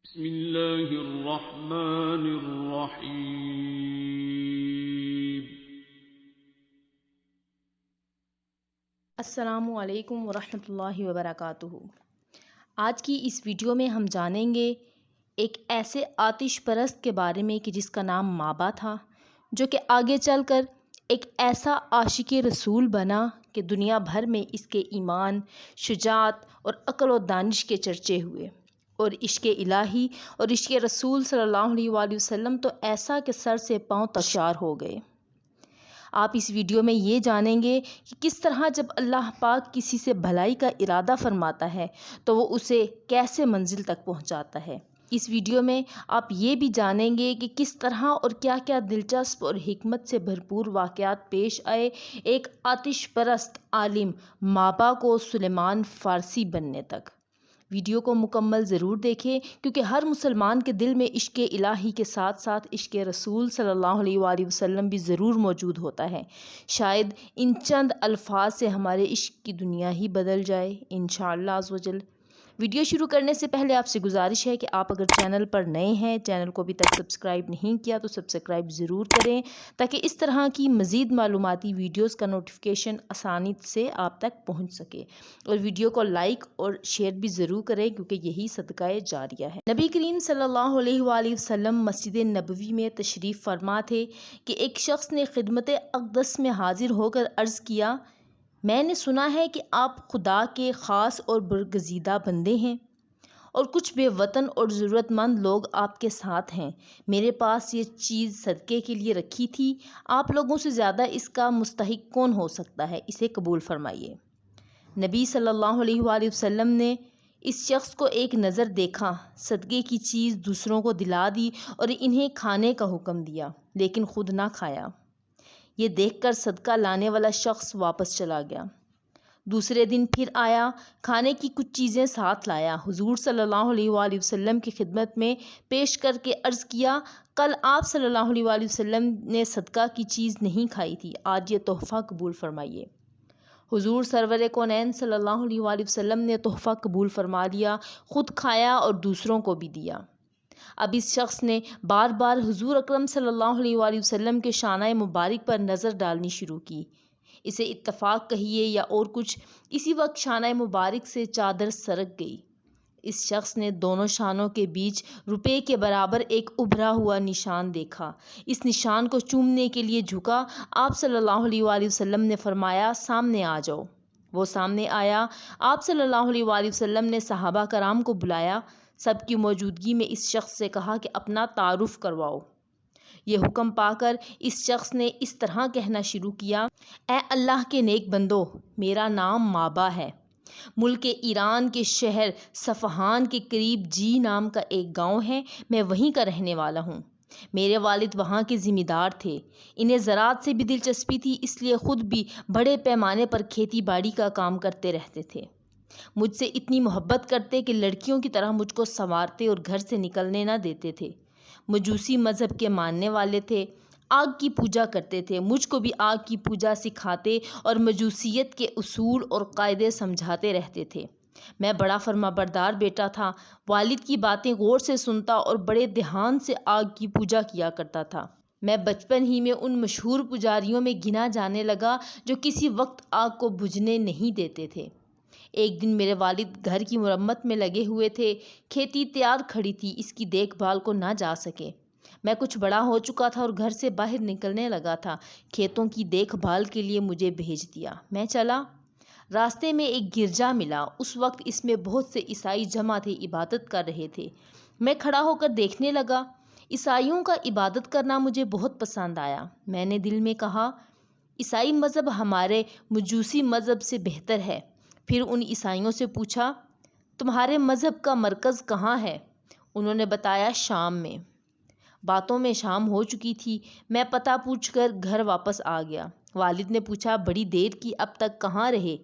بسم اللہ الرحمن الرحیم۔ السلام علیکم ورحمۃ اللہ وبرکاتہ۔ آج کی اس ویڈیو میں ہم جانیں گے ایک ایسے آتش پرست کے بارے میں کہ جس کا نام مابا تھا، جو کہ آگے چل کر ایک ایسا عاشق رسول بنا کہ دنیا بھر میں اس کے ایمان، شجاعت اور عقل و دانش کے چرچے ہوئے، اور عشق الہی اور عشق رسول صلی اللہ علیہ وآلہ وسلم تو ایسا کہ سر سے پاؤں تشار ہو گئے۔ آپ اس ویڈیو میں یہ جانیں گے کہ کس طرح جب اللہ پاک کسی سے بھلائی کا ارادہ فرماتا ہے تو وہ اسے کیسے منزل تک پہنچاتا ہے۔ اس ویڈیو میں آپ یہ بھی جانیں گے کہ کس طرح اور کیا کیا دلچسپ اور حکمت سے بھرپور واقعات پیش آئے ایک آتش پرست عالم مابا کو سلیمان فارسی بننے تک۔ ویڈیو کو مکمل ضرور دیکھیں، کیونکہ ہر مسلمان کے دل میں عشق الہی کے ساتھ ساتھ عشق رسول صلی اللہ علیہ وآلہ وسلم بھی ضرور موجود ہوتا ہے۔ شاید ان چند الفاظ سے ہمارے عشق کی دنیا ہی بدل جائے انشاءاللہ عز و جل۔ ویڈیو شروع کرنے سے پہلے آپ سے گزارش ہے کہ آپ اگر چینل پر نئے ہیں، چینل کو ابھی تک سبسکرائب نہیں کیا تو سبسکرائب ضرور کریں، تاکہ اس طرح کی مزید معلوماتی ویڈیوز کا نوٹیفیکیشن آسانی سے آپ تک پہنچ سکے، اور ویڈیو کو لائک اور شیئر بھی ضرور کریں، کیونکہ یہی صدقہ جاریہ ہے۔ نبی کریم صلی اللہ علیہ وآلہ وسلم مسجد نبوی میں تشریف فرما تھے کہ ایک شخص نے خدمت اقدس میں حاضر ہو کر عرض کیا، میں نے سنا ہے کہ آپ خدا کے خاص اور برگزیدہ بندے ہیں، اور کچھ بے وطن اور ضرورت مند لوگ آپ کے ساتھ ہیں۔ میرے پاس یہ چیز صدقے کے لیے رکھی تھی، آپ لوگوں سے زیادہ اس کا مستحق کون ہو سکتا ہے، اسے قبول فرمائیے۔ نبی صلی اللہ علیہ وآلہ وسلم نے اس شخص کو ایک نظر دیکھا، صدقے کی چیز دوسروں کو دلا دی اور انہیں کھانے کا حکم دیا، لیکن خود نہ کھایا۔ یہ دیکھ کر صدقہ لانے والا شخص واپس چلا گیا۔ دوسرے دن پھر آیا، کھانے کی کچھ چیزیں ساتھ لایا، حضور صلی اللہ علیہ وآلہ وسلم کی خدمت میں پیش کر کے عرض کیا، کل آپ صلی اللہ علیہ وآلہ وسلم نے صدقہ کی چیز نہیں کھائی تھی، آج یہ تحفہ قبول فرمائیے۔ حضور سرور کونین صلی اللہ علیہ وآلہ وسلم نے تحفہ قبول فرما لیا، خود کھایا اور دوسروں کو بھی دیا۔ اب اس شخص نے بار بار حضور اکرم صلی اللہ علیہ وآلہ وسلم کے شانہ مبارک پر نظر ڈالنی شروع کی۔ اسے اتفاق کہیے یا اور کچھ، اسی وقت شانہ مبارک سے چادر سرک گئی۔ اس شخص نے دونوں شانوں کے بیچ روپے کے برابر ایک ابھرا ہوا نشان دیکھا۔ اس نشان کو چومنے کے لیے جھکا، آپ صلی اللہ علیہ وآلہ وسلم نے فرمایا، سامنے آ جاؤ۔ وہ سامنے آیا۔ آپ صلی اللہ علیہ وآلہ وسلم نے صحابہ کرام کو بلایا، سب کی موجودگی میں اس شخص سے کہا کہ اپنا تعارف کرواؤ۔ یہ حکم پا کر اس شخص نے اس طرح کہنا شروع کیا، اے اللہ کے نیک بندو، میرا نام مابا ہے، ملک ایران کے شہر صفحان کے قریب جی نام کا ایک گاؤں ہے، میں وہیں کا رہنے والا ہوں۔ میرے والد وہاں کے ذمہ دار تھے، انہیں زراعت سے بھی دلچسپی تھی، اس لیے خود بھی بڑے پیمانے پر کھیتی باڑی کا کام کرتے رہتے تھے۔ مجھ سے اتنی محبت کرتے کہ لڑکیوں کی طرح مجھ کو سنوارتے اور گھر سے نکلنے نہ دیتے تھے۔ مجوسی مذہب کے ماننے والے تھے، آگ کی پوجا کرتے تھے، مجھ کو بھی آگ کی پوجا سکھاتے اور مجوسیت کے اصول اور قاعدے سمجھاتے رہتے تھے۔ میں بڑا فرما بردار بیٹا تھا، والد کی باتیں غور سے سنتا اور بڑے دھیان سے آگ کی پوجا کیا کرتا تھا۔ میں بچپن ہی میں ان مشہور پجاریوں میں گنا جانے لگا جو کسی وقت آگ کو بجھنے نہیں دیتے تھے۔ ایک دن میرے والد گھر کی مرمت میں لگے ہوئے تھے، کھیتی تیار کھڑی تھی، اس کی دیکھ بھال کو نہ جا سکے۔ میں کچھ بڑا ہو چکا تھا اور گھر سے باہر نکلنے لگا تھا، کھیتوں کی دیکھ بھال کے لیے مجھے بھیج دیا۔ میں چلا، راستے میں ایک گرجا ملا، اس وقت اس میں بہت سے عیسائی جمع تھے، عبادت کر رہے تھے۔ میں کھڑا ہو کر دیکھنے لگا، عیسائیوں کا عبادت کرنا مجھے بہت پسند آیا۔ میں نے دل میں کہا، عیسائی مذہب ہمارے مجوسی مذہب سے بہتر ہے۔ پھر ان عیسائیوں سے پوچھا، تمہارے مذہب کا مرکز کہاں ہے؟ انہوں نے بتایا، شام میں۔ باتوں میں شام ہو چکی تھی، میں پتہ پوچھ کر گھر واپس آ گیا۔ والد نے پوچھا، بڑی دیر کی، اب تک کہاں رہے؟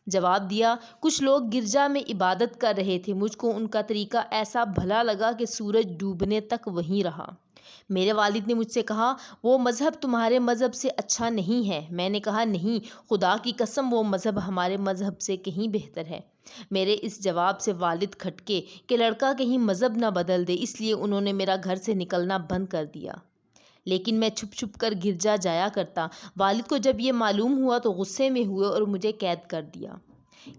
جواب دیا، کچھ لوگ گرجا میں عبادت کر رہے تھے، مجھ کو ان کا طریقہ ایسا بھلا لگا کہ سورج ڈوبنے تک وہیں رہا۔ میرے والد نے مجھ سے کہا، وہ مذہب تمہارے مذہب سے اچھا نہیں ہے؟ میں نے کہا، نہیں، خدا کی قسم وہ مذہب ہمارے مذہب سے کہیں بہتر ہے۔ میرے اس جواب سے والد کھٹکے کہ لڑکا کہیں مذہب نہ بدل دے، اس لیے انہوں نے میرا گھر سے نکلنا بند کر دیا۔ لیکن میں چھپ چھپ کر گرجا جایا کرتا۔ والد کو جب یہ معلوم ہوا تو غصے میں ہوئے اور مجھے قید کر دیا۔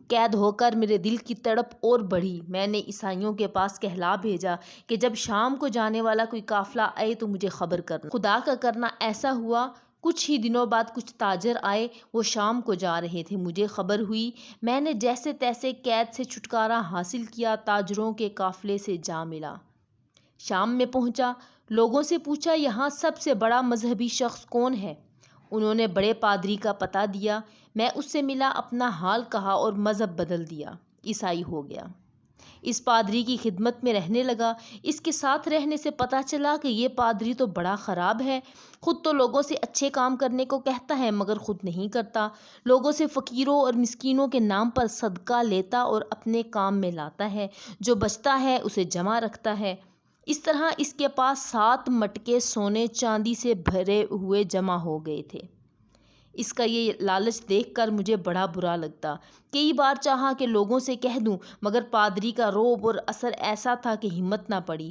قید ہو کر میرے دل کی تڑپ اور بڑھی۔ میں نے عیسائیوں کے پاس کہلا بھیجا کہ جب شام کو جانے والا کوئی قافلہ آئے تو مجھے خبر کرنا۔ خدا کا کرنا ایسا ہوا، کچھ ہی دنوں بعد کچھ تاجر آئے، وہ شام کو جا رہے تھے، مجھے خبر ہوئی۔ میں نے جیسے تیسے قید سے چھٹکارا حاصل کیا، تاجروں کے قافلے سے جا ملا۔ شام میں پہنچا، لوگوں سے پوچھا یہاں سب سے بڑا مذہبی شخص کون ہے؟ انہوں نے بڑے پادری کا پتہ دیا۔ میں اس سے ملا، اپنا حال کہا اور مذہب بدل دیا، عیسائی ہو گیا۔ اس پادری کی خدمت میں رہنے لگا۔ اس کے ساتھ رہنے سے پتہ چلا کہ یہ پادری تو بڑا خراب ہے، خود تو لوگوں سے اچھے کام کرنے کو کہتا ہے مگر خود نہیں کرتا، لوگوں سے فقیروں اور مسکینوں کے نام پر صدقہ لیتا اور اپنے کام میں لاتا ہے، جو بچتا ہے اسے جمع رکھتا ہے۔ اس طرح اس کے پاس 7 مٹکے سونے چاندی سے بھرے ہوئے جمع ہو گئے تھے۔ اس کا یہ لالچ دیکھ کر مجھے بڑا برا لگتا۔ کئی بار چاہا کہ لوگوں سے کہہ دوں، مگر پادری کا رعب اور اثر ایسا تھا کہ ہمت نہ پڑی۔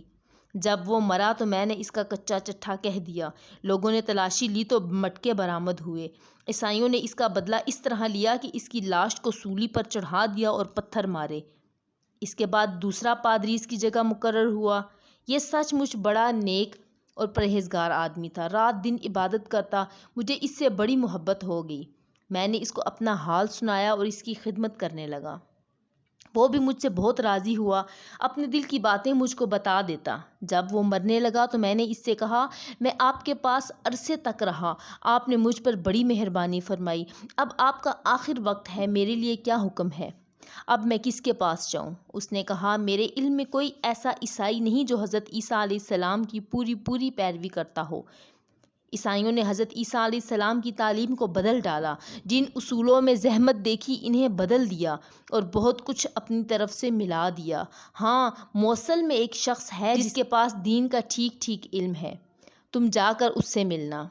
جب وہ مرا تو میں نے اس کا کچا چٹھا کہہ دیا۔ لوگوں نے تلاشی لی تو مٹکے برآمد ہوئے۔ عیسائیوں نے اس کا بدلہ اس طرح لیا کہ اس کی لاش کو سولی پر چڑھا دیا اور پتھر مارے۔ اس کے بعد دوسرا پادری اس کی جگہ مقرر ہوا۔ یہ سچ مچ بڑا نیک اور پرہیزگار آدمی تھا، رات دن عبادت کرتا، مجھے اس سے بڑی محبت ہو گئی۔ میں نے اس کو اپنا حال سنایا اور اس کی خدمت کرنے لگا۔ وہ بھی مجھ سے بہت راضی ہوا، اپنے دل کی باتیں مجھ کو بتا دیتا۔ جب وہ مرنے لگا تو میں نے اس سے کہا، میں آپ کے پاس عرصے تک رہا، آپ نے مجھ پر بڑی مہربانی فرمائی، اب آپ کا آخر وقت ہے، میرے لیے کیا حکم ہے؟ اب میں کس کے پاس جاؤں؟ اس نے کہا، میرے علم میں کوئی ایسا عیسائی نہیں جو حضرت عیسیٰ علیہ السلام کی پوری پیروی کرتا ہو۔ عیسائیوں نے حضرت عیسیٰ علیہ السلام کی تعلیم کو بدل ڈالا، جن اصولوں میں زحمت دیکھی انہیں بدل دیا اور بہت کچھ اپنی طرف سے ملا دیا۔ ہاں، موصل میں ایک شخص ہے جس کے پاس دین کا ٹھیک علم ہے، تم جا کر اس سے ملنا۔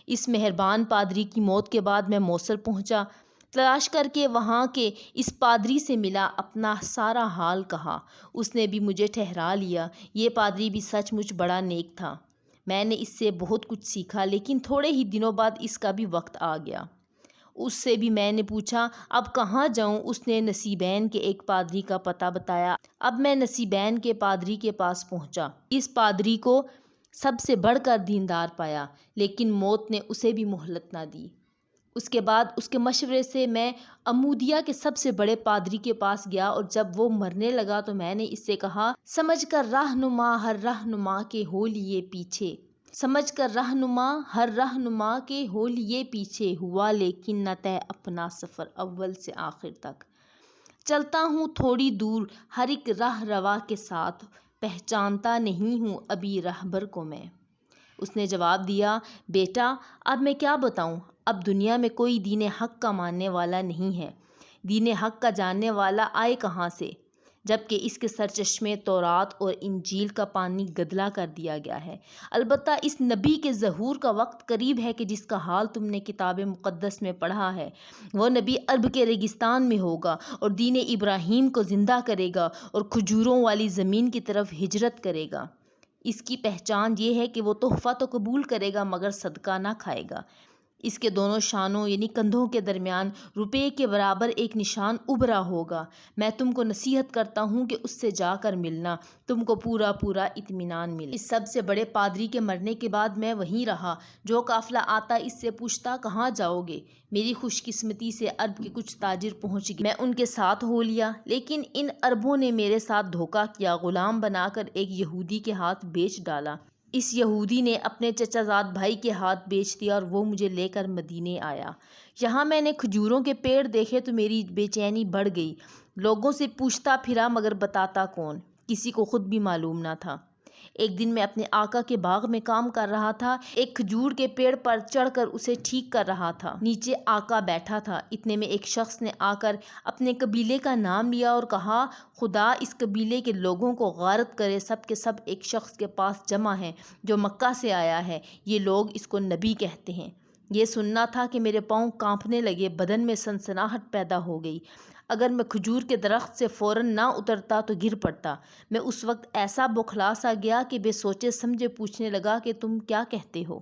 اس مہربان پادری کی موت کے بعد میں موصل پہنچا، تلاش کر کے وہاں کے اس پادری سے ملا، اپنا سارا حال کہا۔ اس نے بھی مجھے ٹھہرا لیا۔ یہ پادری بھی سچ مچ بڑا نیک تھا، میں نے اس سے بہت کچھ سیکھا، لیکن تھوڑے ہی دنوں بعد اس کا بھی وقت آ گیا۔ اس سے بھی میں نے پوچھا اب کہاں جاؤں؟ اس نے نصیبین کے ایک پادری کا پتہ بتایا۔ اب میں نصیبین کے پادری کے پاس پہنچا۔ اس پادری کو سب سے بڑھ کر دیندار پایا، لیکن موت نے اسے بھی مہلت نہ دی۔ اس کے بعد اس کے مشورے سے میں عمودیہ کے سب سے بڑے پادری کے پاس گیا، اور جب وہ مرنے لگا تو میں نے اس سے کہا، سمجھ کر رہنما ہر رہنما کے ہو لیے پیچھے، سمجھ کر رہنما ہر رہنما کے ہو لیے پیچھے، ہوا لیکن نہ طے اپنا سفر اول سے آخر تک، چلتا ہوں تھوڑی دور ہر ایک راہ روا کے ساتھ، پہچانتا نہیں ہوں ابھی راہبر کو میں۔ اس نے جواب دیا، بیٹا اب میں کیا بتاؤں، اب دنیا میں کوئی دین حق کا ماننے والا نہیں ہے، دین حق کا جاننے والا آئے کہاں سے، جبکہ اس کے سرچشمے تورات اور انجیل کا پانی گدلا کر دیا گیا ہے۔ البتہ اس نبی کے ظہور کا وقت قریب ہے کہ جس کا حال تم نے کتاب مقدس میں پڑھا ہے، وہ نبی عرب کے ریگستان میں ہوگا اور دین ابراہیم کو زندہ کرے گا اور کھجوروں والی زمین کی طرف ہجرت کرے گا۔ اس کی پہچان یہ ہے کہ وہ تحفہ تو قبول کرے گا مگر صدقہ نہ کھائے گا۔ اس کے دونوں شانوں یعنی کندھوں کے درمیان روپے کے برابر ایک نشان ابھرا ہوگا۔ میں تم کو نصیحت کرتا ہوں کہ اس سے جا کر ملنا، تم کو پورا اطمینان ملے۔ اس سب سے بڑے پادری کے مرنے کے بعد میں وہیں رہا۔ جو قافلہ آتا اس سے پوچھتا کہاں جاؤ گے؟ میری خوش قسمتی سے عرب کے کچھ تاجر پہنچ گئے، میں ان کے ساتھ ہو لیا، لیکن ان عربوں نے میرے ساتھ دھوکہ کیا، غلام بنا کر ایک یہودی کے ہاتھ بیچ ڈالا۔ اس یہودی نے اپنے چچا زاد بھائی کے ہاتھ بیچ دیا اور وہ مجھے لے کر مدینے آیا۔ یہاں میں نے کھجوروں کے پیڑ دیکھے تو میری بے چینی بڑھ گئی۔ لوگوں سے پوچھتا پھرا مگر بتاتا کون، کسی کو خود بھی معلوم نہ تھا۔ ایک دن میں اپنے آقا کے باغ میں کام کر رہا تھا، ایک کھجور کے پیڑ پر چڑھ کر اسے ٹھیک کر رہا تھا، نیچے آقا بیٹھا تھا۔ اتنے میں ایک شخص نے آ کر اپنے قبیلے کا نام لیا اور کہا، خدا اس قبیلے کے لوگوں کو غارت کرے، سب کے سب ایک شخص کے پاس جمع ہیں جو مکہ سے آیا ہے، یہ لوگ اس کو نبی کہتے ہیں۔ یہ سننا تھا کہ میرے پاؤں کانپنے لگے، بدن میں سنسناہٹ پیدا ہو گئی۔ اگر میں کھجور کے درخت سے فوراً نہ اترتا تو گر پڑتا۔ میں اس وقت ایسا بوکھلا سا گیا کہ بے سوچے سمجھے پوچھنے لگا کہ تم کیا کہتے ہو؟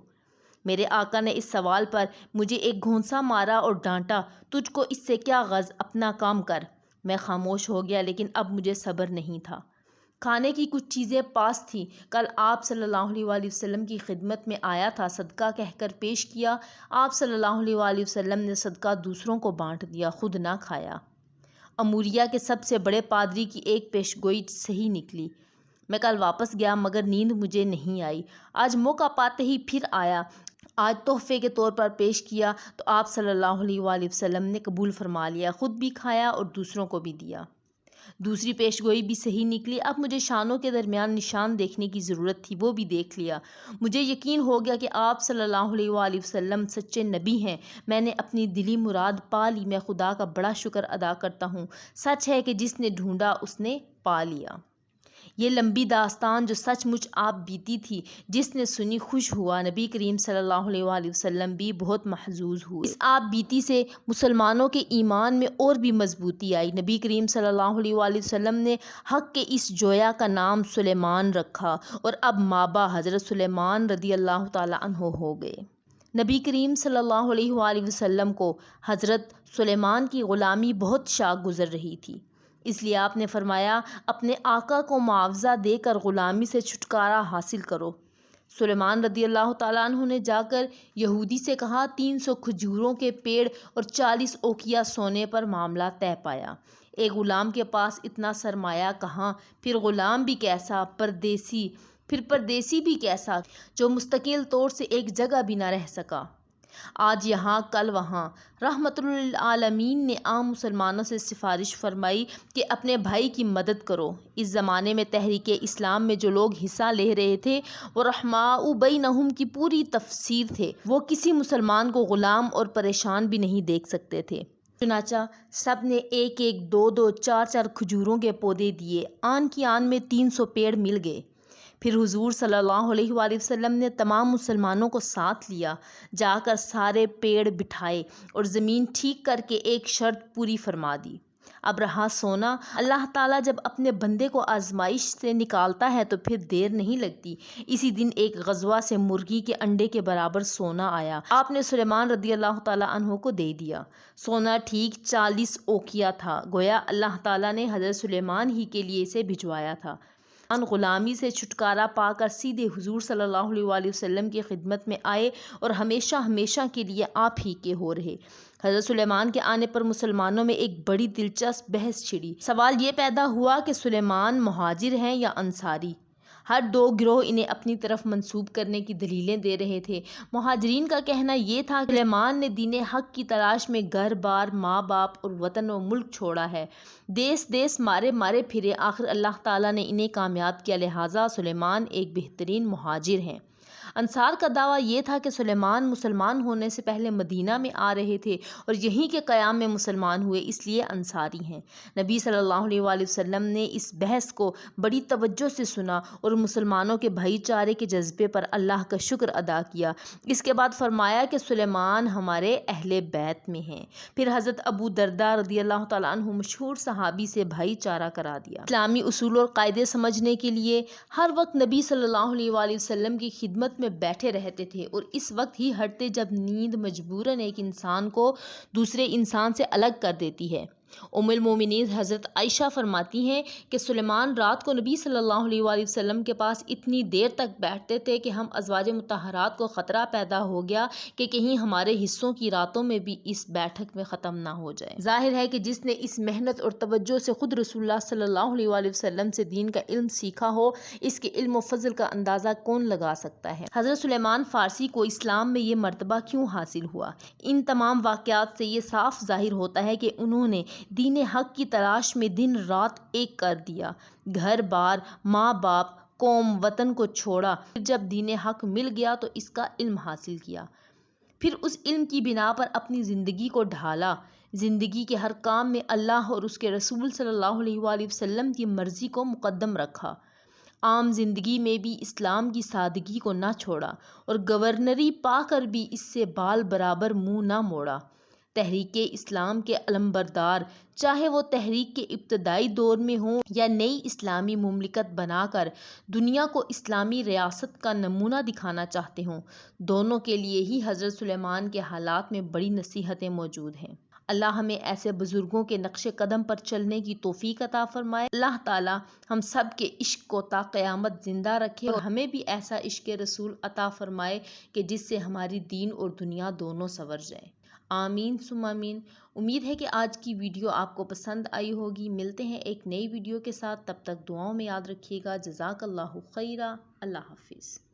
میرے آقا نے اس سوال پر مجھے ایک گھونسا مارا اور ڈانٹا، تجھ کو اس سے کیا غرض، اپنا کام کر۔ میں خاموش ہو گیا، لیکن اب مجھے صبر نہیں تھا۔ کھانے کی کچھ چیزیں پاس تھیں، کل آپ صلی اللہ علیہ وسلم کی خدمت میں آیا تھا، صدقہ کہہ کر پیش کیا۔ آپ صلی اللہ علیہ وسلم نے صدقہ دوسروں کو بانٹ دیا، خود نہ کھایا۔ اموریہ کے سب سے بڑے پادری کی ایک پیش گوئی صحیح نکلی۔ میں کل واپس گیا مگر نیند مجھے نہیں آئی۔ آج موقع پاتے ہی پھر آیا۔ آج تحفے کے طور پر پیش کیا تو آپ صلی اللہ علیہ وسلم نے قبول فرما لیا، خود بھی کھایا اور دوسروں کو بھی دیا۔ دوسری پیش گوئی بھی صحیح نکلی۔ اب مجھے شانوں کے درمیان نشان دیکھنے کی ضرورت تھی، وہ بھی دیکھ لیا۔ مجھے یقین ہو گیا کہ آپ صلی اللہ علیہ وسلم سچے نبی ہیں۔ میں نے اپنی دلی مراد پا لی۔ میں خدا کا بڑا شکر ادا کرتا ہوں۔ سچ ہے کہ جس نے ڈھونڈا اس نے پا لیا۔ یہ لمبی داستان جو سچ مچ آپ بیتی تھی، جس نے سنی خوش ہوا۔ نبی کریم صلی اللہ علیہ وسلم بھی بہت محظوظ ہوئے۔ اس آپ بیتی سے مسلمانوں کے ایمان میں اور بھی مضبوطی آئی۔ نبی کریم صلی اللہ علیہ وسلم نے حق کے اس جویا کا نام سلیمان رکھا اور اب مابا حضرت سلیمان رضی اللہ تعالیٰ عنہ ہو گئے۔ نبی کریم صلی اللہ علیہ وسلم کو حضرت سلیمان کی غلامی بہت شاق گزر رہی تھی، اس لیے آپ نے فرمایا اپنے آقا کو معاوضہ دے کر غلامی سے چھٹکارا حاصل کرو۔ سلیمان رضی اللہ تعالیٰ عنہ نے جا کر یہودی سے کہا 300 کھجوروں کے پیڑ اور 40 اوقیہ سونے پر معاملہ طے پایا۔ ایک غلام کے پاس اتنا سرمایہ کہاں، پھر غلام بھی کیسا، پردیسی بھی کیسا جو مستقل طور سے ایک جگہ بھی نہ رہ سکا، آج یہاں کل وہاں۔ رحمت للعالمین نے عام مسلمانوں سے سفارش فرمائی کہ اپنے بھائی کی مدد کرو۔ اس زمانے میں تحریک اسلام میں جو لوگ حصہ لے رہے تھے وہ رحماء بینہم کی پوری تفسیر تھے، وہ کسی مسلمان کو غلام اور پریشان بھی نہیں دیکھ سکتے تھے۔ چنانچہ سب نے ایک ایک، دو دو، چار چار کھجوروں کے پودے دیے، آن کی آن میں 300 پیڑ مل گئے۔ پھر حضور صلی اللہ علیہ وسلم نے تمام مسلمانوں کو ساتھ لیا، جا کر سارے پیڑ بٹھائے اور زمین ٹھیک کر کے ایک شرط پوری فرما دی۔ اب رہا سونا، اللہ تعالیٰ جب اپنے بندے کو آزمائش سے نکالتا ہے تو پھر دیر نہیں لگتی۔ اسی دن ایک غزوہ سے مرغی کے انڈے کے برابر سونا آیا، آپ نے سلیمان رضی اللہ تعالیٰ عنہ کو دے دیا۔ سونا ٹھیک 40 اوقیہ تھا، گویا اللہ تعالیٰ نے حضرت سلیمان ہی کے لیے اسے بھجوایا تھا۔ غلامی سے چھٹکارا پا کر سیدھے حضور صلی اللہ علیہ وسلم کی خدمت میں آئے اور ہمیشہ ہمیشہ کے لیے آپ ہی کے ہو رہے۔ حضرت سلیمان کے آنے پر مسلمانوں میں ایک بڑی دلچسپ بحث چھڑی۔ سوال یہ پیدا ہوا کہ سلیمان مہاجر ہیں یا انصاری؟ ہر دو گروہ انہیں اپنی طرف منسوب کرنے کی دلیلیں دے رہے تھے۔ مہاجرین کا کہنا یہ تھا کہ سلیمان نے دین حق کی تلاش میں گھر بار، ماں باپ اور وطن و ملک چھوڑا ہے، دیس دیس مارے مارے پھرے، آخر اللہ تعالیٰ نے انہیں کامیاب کیا، لہٰذا سلیمان ایک بہترین مہاجر ہیں۔ انصار کا دعویٰ یہ تھا کہ سلیمان مسلمان ہونے سے پہلے مدینہ میں آ رہے تھے اور یہیں کے قیام میں مسلمان ہوئے، اس لیے انصاری ہیں۔ نبی صلی اللہ علیہ وسلم نے اس بحث کو بڑی توجہ سے سنا اور مسلمانوں کے بھائی چارے کے جذبے پر اللہ کا شکر ادا کیا۔ اس کے بعد فرمایا کہ سلیمان ہمارے اہل بیت میں ہیں۔ پھر حضرت ابو درداء رضی اللہ تعالیٰ عنہ مشہور صحابی سے بھائی چارہ کرا دیا۔ اسلامی اصول اور قاعدے سمجھنے کے لیے ہر وقت نبی صلی اللہ علیہ وسلم کی خدمت میں بیٹھے رہتے تھے اور اس وقت ہی ہٹتے جب نیند مجبوراً ایک انسان کو دوسرے انسان سے الگ کر دیتی ہے۔ ام المومنین حضرت عائشہ فرماتی ہیں کہ سلیمان رات کو نبی صلی اللہ علیہ وسلم کے پاس اتنی دیر تک بیٹھتے تھے کہ ہم ازواج مطہرات کو خطرہ پیدا ہو گیا کہ کہیں ہمارے حصوں کی راتوں میں بھی اس بیٹھک میں ختم نہ ہو جائے۔ ظاہر ہے کہ جس نے اس محنت اور توجہ سے خود رسول اللہ صلی اللہ علیہ وسلم سے دین کا علم سیکھا ہو، اس کے علم و فضل کا اندازہ کون لگا سکتا ہے۔ حضرت سلیمان فارسی کو اسلام میں یہ مرتبہ کیوں حاصل ہوا؟ ان تمام واقعات سے یہ صاف ظاہر ہوتا ہے کہ انہوں نے دین حق کی تلاش میں دن رات ایک کر دیا، گھر بار، ماں باپ، قوم، وطن کو چھوڑا، پھر جب دین حق مل گیا تو اس کا علم حاصل کیا، پھر اس علم کی بنا پر اپنی زندگی کو ڈھالا، زندگی کے ہر کام میں اللہ اور اس کے رسول صلی اللہ علیہ وسلم کی مرضی کو مقدم رکھا، عام زندگی میں بھی اسلام کی سادگی کو نہ چھوڑا اور گورنری پا کر بھی اس سے بال برابر منہ نہ موڑا، تحریک اسلام کے علمبردار، چاہے وہ تحریک کے ابتدائی دور میں ہوں یا نئی اسلامی مملکت بنا کر دنیا کو اسلامی ریاست کا نمونہ دکھانا چاہتے ہوں، دونوں کے لیے ہی حضرت سلیمان کے حالات میں بڑی نصیحتیں موجود ہیں۔ اللہ ہمیں ایسے بزرگوں کے نقش قدم پر چلنے کی توفیق عطا فرمائے۔ اللہ تعالی ہم سب کے عشق کو تا قیامت زندہ رکھے اور ہمیں بھی ایسا عشق رسول عطا فرمائے کہ جس سے ہماری دین اور دنیا دونوں سنور جائے۔ آمین ثم آمین۔ امید ہے کہ آج کی ویڈیو آپ کو پسند آئی ہوگی۔ ملتے ہیں ایک نئی ویڈیو کے ساتھ، تب تک دعاؤں میں یاد رکھیے گا۔ جزاک اللہ خیرہ۔ اللہ حافظ۔